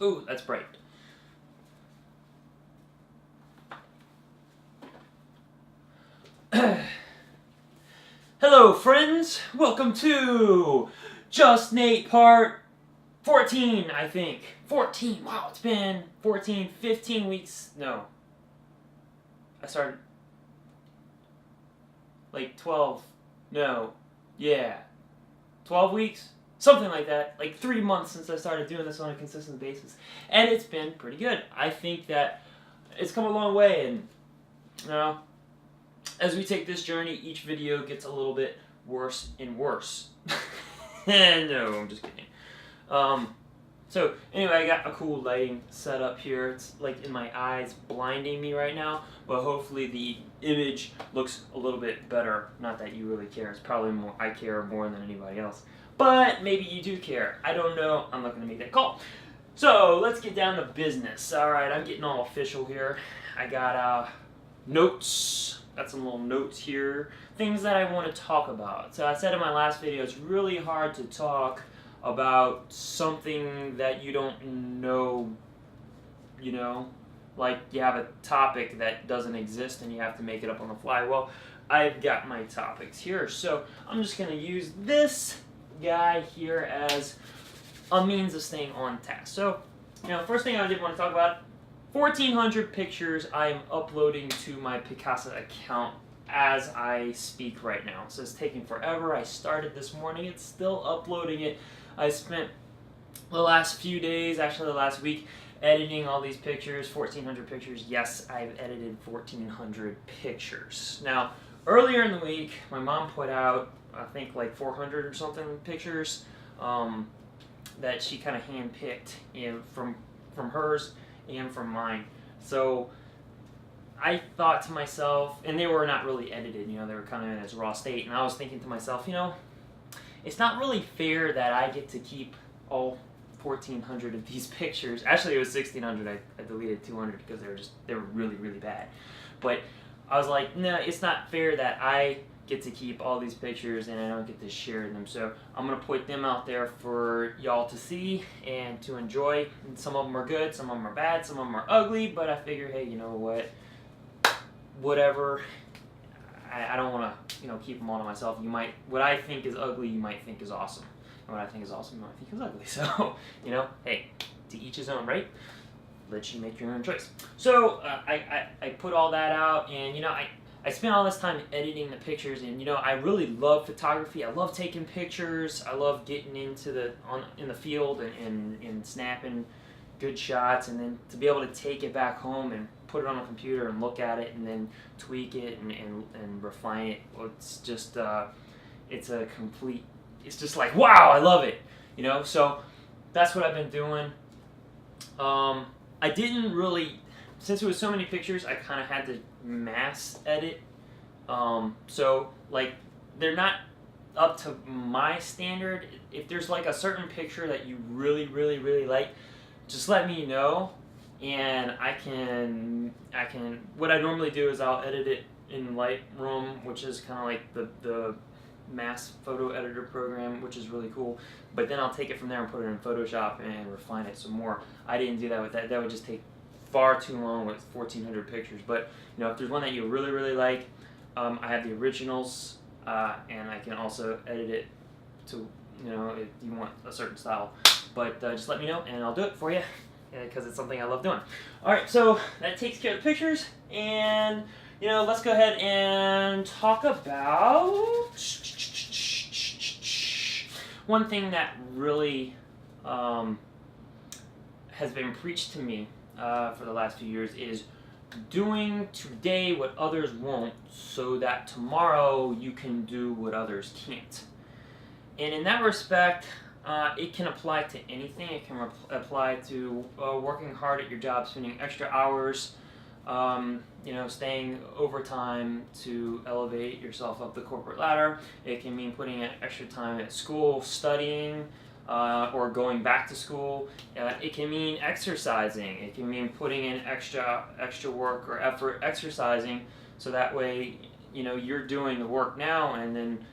Ooh, that's bright. Hello, friends. Welcome to Just Nate Part 14, I think. 14. Wow, it's been 14, 15 weeks. No. I started like 12. No. Yeah. 12 weeks? Something like that. Like 3 months since I started doing this on a consistent basis. And it's been pretty good. I think that it's come a long way, and you know, as we take this journey, each video gets a little bit worse and worse. No, I'm just kidding. So anyway, I got a cool lighting set up here. It's like in my eyes blinding me right now, but hopefully the image looks a little bit better. Not that you really care. It's probably more, I care more than anybody else. But maybe you do care. I don't know. I'm not going to make that call. So let's get down to business. Alright, I'm getting all official here. I got notes. Got some little notes here. Things that I want to talk about. So I said in my last video, it's really hard to talk about something that you don't know, you know? Like you have a topic that doesn't exist and you have to make it up on the fly. Well, I've got my topics here. So I'm just going to use this guy here as a means of staying on task. So, you know, first thing I did want to talk about, 1,400 pictures I'm uploading to my Picasa account as I speak right now. So it's taking forever. I started this morning. It's still uploading it. I spent the last few days, actually the last week, editing all these pictures, 1,400 pictures. Yes, I've edited 1,400 pictures. Now, earlier in the week, my mom put out, I think like 400 or something pictures that she kind of handpicked from hers and from mine. So I thought to myself, and they were not really edited, you know, they were kind of in its raw state, and I was thinking to myself, you know, it's not really fair that I get to keep all 1,400 of these pictures. Actually, it was 1,600. I deleted 200 because they were really, really bad. But I was like, no, it's not fair that I get to keep all these pictures and I don't get to share them. So I'm going to put them out there for y'all to see and to enjoy. And some of them are good, some of them are bad, some of them are ugly, but I figure, hey, you know what? Whatever. I don't want to, you know, keep them all to myself. You might, what I think is ugly, you might think is awesome. And what I think is awesome, you might think is ugly. So, you know, hey, to each his own, right? Let you make your own choice. So I put all that out, and you know, I spent all this time editing the pictures, and you know, I really love photography. I love taking pictures. I love getting into in the field and snapping good shots, and then to be able to take it back home and put it on a computer and look at it and then tweak it and refine it. It's just it's a complete. It's just like, wow, I love it. You know, so that's what I've been doing. I didn't really, since it was so many pictures, I kind of had to mass edit. So like, they're not up to my standard. If there's like a certain picture that you really, really, really like, just let me know, and I can. What I normally do is I'll edit it in Lightroom, which is kind of like the mass photo editor program, which is really cool. But then I'll take it from there and put it in Photoshop and refine it some more. I didn't do that with that. That would just take far too long with 1,400 pictures. But you know, if there's one that you really, really like, I have the originals, and I can also edit it to, you know, if you want a certain style. But just let me know and I'll do it for you, because it's something I love doing. Alright, so that takes care of the pictures, and you know, let's go ahead and talk about one thing that really has been preached to me for the last few years is doing today what others won't, so that tomorrow you can do what others can't. And in that respect, it can apply to anything. It can apply to working hard at your job, spending extra hours, you know, staying overtime to elevate yourself up the corporate ladder. It can mean putting in extra time at school, studying, or going back to school. It can mean exercising. It can mean putting in extra work or effort exercising, so that way, you know, you're doing the work now, and then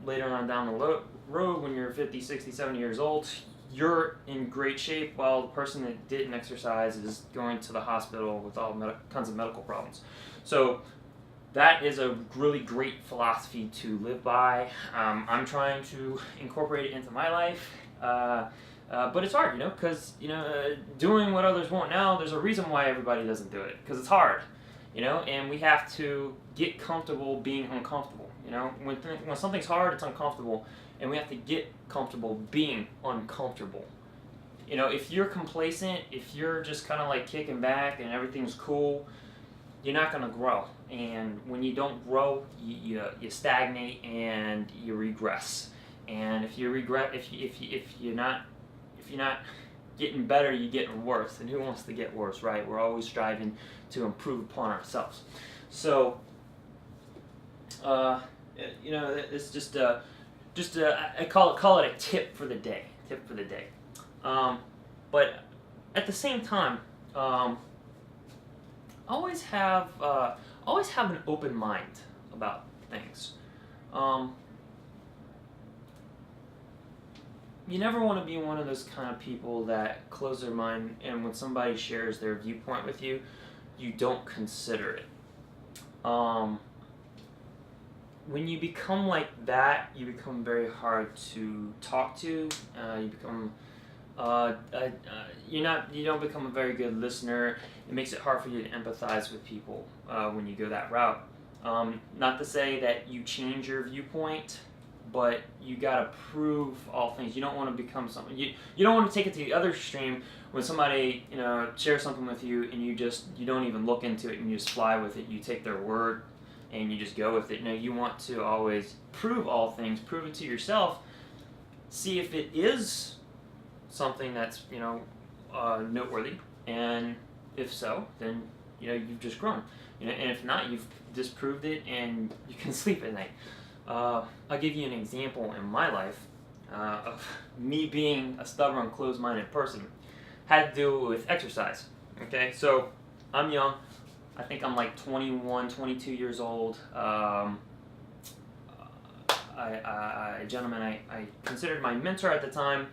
later on down the road when you're 50, 60, 70 years old, you're in great shape while the person that didn't exercise is going to the hospital with all kinds of medical problems. So that is a really great philosophy to live by. I'm trying to incorporate it into my life, but it's hard, because doing what others want now. There's a reason why everybody doesn't do it, because it's hard, and we have to get comfortable being uncomfortable. When something's hard, it's uncomfortable, and we have to get comfortable being uncomfortable. If you're complacent, if you're just kind of like kicking back and everything's cool, you're not going to grow. And when you don't grow, you stagnate and you regress. And if you're not getting better, you're getting worse. And who wants to get worse, right? We're always striving to improve upon ourselves. So, it's just I call it a tip for the day. But at the same time, always have an open mind about things. You never want to be one of those kind of people that close their mind, and when somebody shares their viewpoint with you, you don't consider it. When you become like that, you become very hard to talk to. You become you don't become a very good listener. It makes it hard for you to empathize with people when you go that route. Not to say that you change your viewpoint, but you gotta prove all things. You don't want to become something. You don't want to take it to the other extreme when somebody shares something with you and you don't even look into it and you just fly with it. You take their word and you just go with it. You want to always prove all things. Prove it to yourself. See if it is something that's noteworthy, and if so, then you've just grown. And if not, you've disproved it, and you can sleep at night. I'll give you an example in my life of me being a stubborn, closed-minded person. Had to do with exercise. Okay, so I'm young. I think I'm like 21, 22 years old. A gentleman I considered my mentor at the time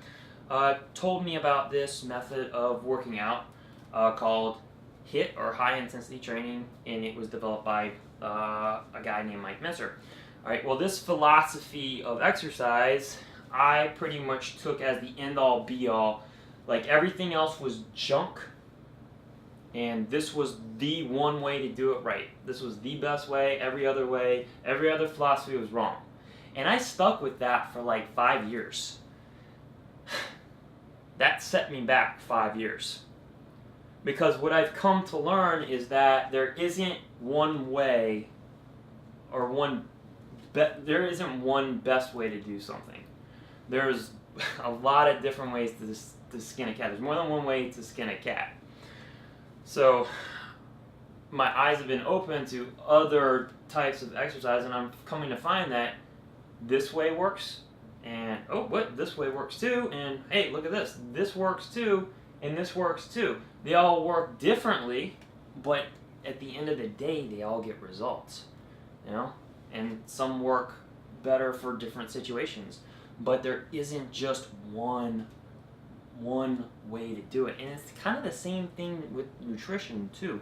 told me about this method of working out called HIIT, or high intensity training, and it was developed by a guy named Mike Messer. All right, well, this philosophy of exercise I pretty much took as the end all be all. Like, everything else was junk, and this was the one way to do it right. This was the best way. Every other philosophy was wrong. And I stuck with that for like 5 years. That set me back 5 years. Because what I've come to learn is that there isn't one way, or there isn't one best way to do something. There's a lot of different ways to skin a cat. There's more than one way to skin a cat. So my eyes have been open to other types of exercise, and I'm coming to find that this way works, and this way works too, and hey, look at this works too, and this works too. They all work differently, but at the end of the day, they all get results, and some work better for different situations, but there isn't just one way to do it. And it's kind of the same thing with nutrition too.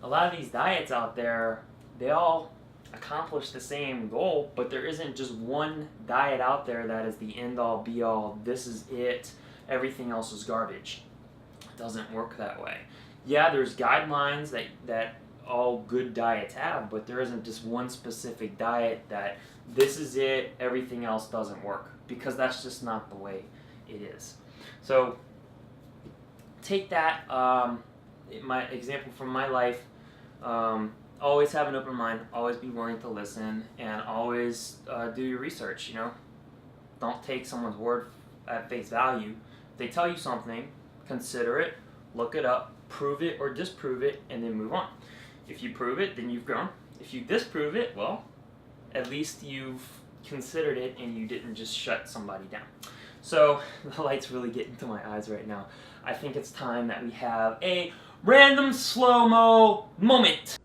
A lot of these diets out there, they all accomplish the same goal, but there isn't just one diet out there that is the end all be all. This is it. Everything else is garbage. It doesn't work that way. Yeah, there's guidelines that all good diets have, but there isn't just one specific diet that this is it, everything else doesn't work, because that's just not the way it is. So take that, my example from my life. Always have an open mind, always be willing to listen, and always do your research. Don't take someone's word at face value. If they tell you something, consider it, look it up, prove it or disprove it, and then move on. If you prove it, then you've grown. If you disprove it, well, at least you've considered it and you didn't just shut somebody down. So the light's really getting to my eyes right now. I think it's time that we have a random slow-mo moment.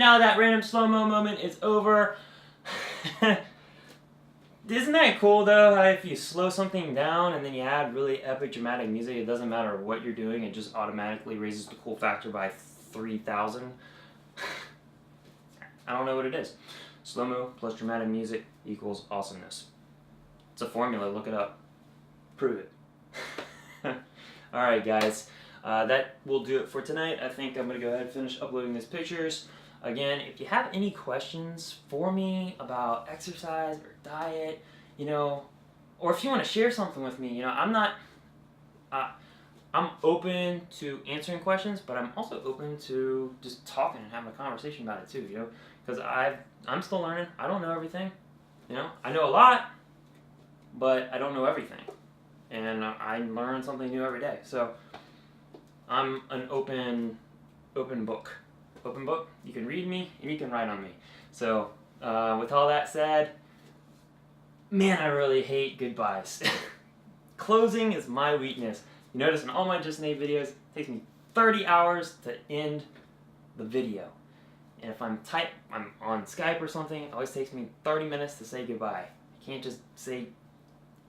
now that random slow-mo moment is over. Isn't that cool though, how if you slow something down and then you add really epic dramatic music, it doesn't matter what you're doing, it just automatically raises the cool factor by 3,000. I don't know what it is. Slow-mo plus dramatic music equals awesomeness. It's a formula, look it up. Prove it. Alright guys, that will do it for tonight. I think I'm going to go ahead and finish uploading these pictures. Again, if you have any questions for me about exercise or diet, you know, or if you want to share something with me, you know, I'm open to answering questions, but I'm also open to just talking and having a conversation about it too, you know, because I'm still learning. I don't know everything, you know. I know a lot, but I don't know everything, and I learn something new every day. So I'm an open book. Open book. You can read me and you can write on me. So with all that said, man, I really hate goodbyes. Closing is my weakness. You notice in all my Just Nate videos, it takes me 30 hours to end the video. And if I'm on Skype or something, it always takes me 30 minutes to say goodbye. I can't just say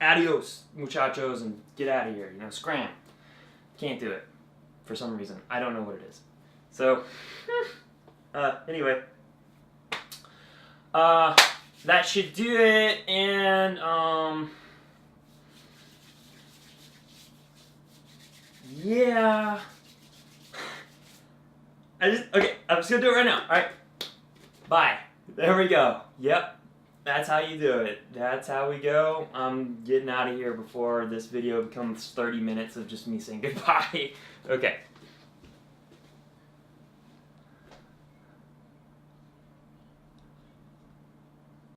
adios, muchachos, and get out of here, you know, scram. Can't do it for some reason. I don't know what it is. So, anyway, that should do it, and, yeah, I'm just gonna do it right now, alright, bye, there we go, yep, that's how you do it, that's how we go. I'm getting out of here before this video becomes 30 minutes of just me saying goodbye. Okay.